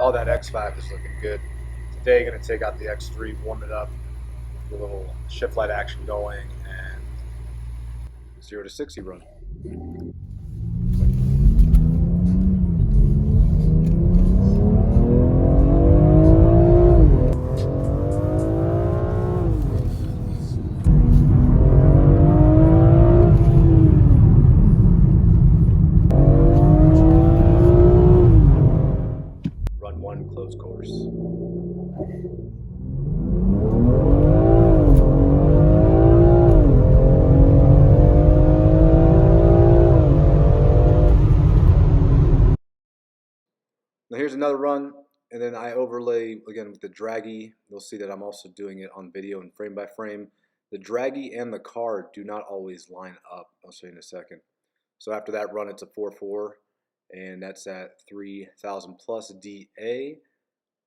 Overall, that X5 is looking good. Today, going to take out the X3, warm it up, get a little shift light action going, and 0 to 60 run. Run 1, close course. Now here's another run, and then I overlay again with the draggy. You'll see that I'm also doing it on video and frame by frame. The draggy and the car do not always line up. I'll show you in a second. So after that run, it's a 4.4, and that's at 3,000 plus DA.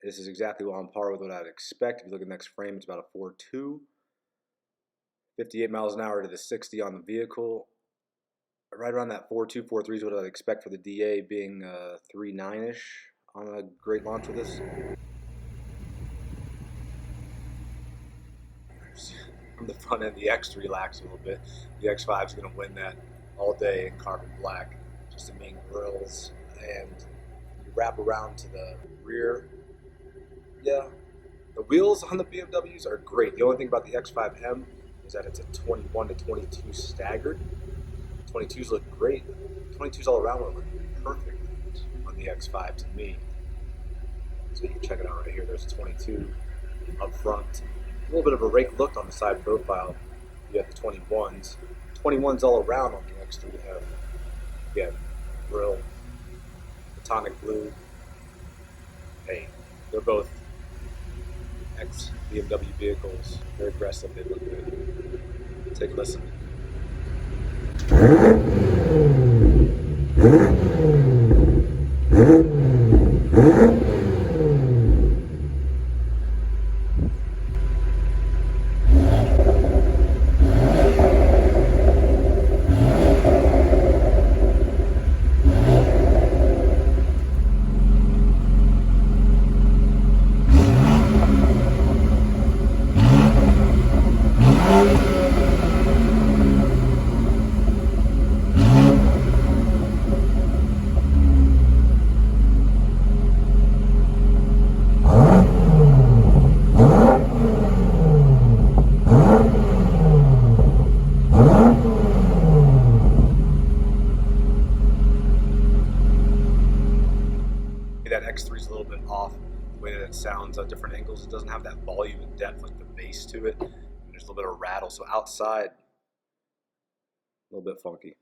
This is exactly on par with what I'd expect. If you look at the next frame, it's about a 4.2. 58 miles an hour to the 60 on the vehicle. Right around that 4.2, 4.3 is what I'd expect for the DA, being 3.9-ish on a great launch with this. From the front end, the X3 lacks a little bit. The X5 is going to win that all day in carbon black. Just the main grills, and you wrap around to the rear. Yeah, the wheels on the BMWs are great. The only thing about the X5M is that it's a 21 to 22 staggered. 22s look great. 22s all around look perfect on the X5 to me. So you can check it out right here. There's a 22 up front. A little bit of a rake look on the side profile. You have the 21s. 21s all around on the X3M. Again, grill, Platonic blue. Hey, they're both ex-BMW vehicles. Very aggressive. They look good. Take a listen. That X3 is a little bit off the way that it sounds at different angles. It doesn't have that volume and depth like the bass to it. And there's a little bit of rattle. So outside, a little bit funky.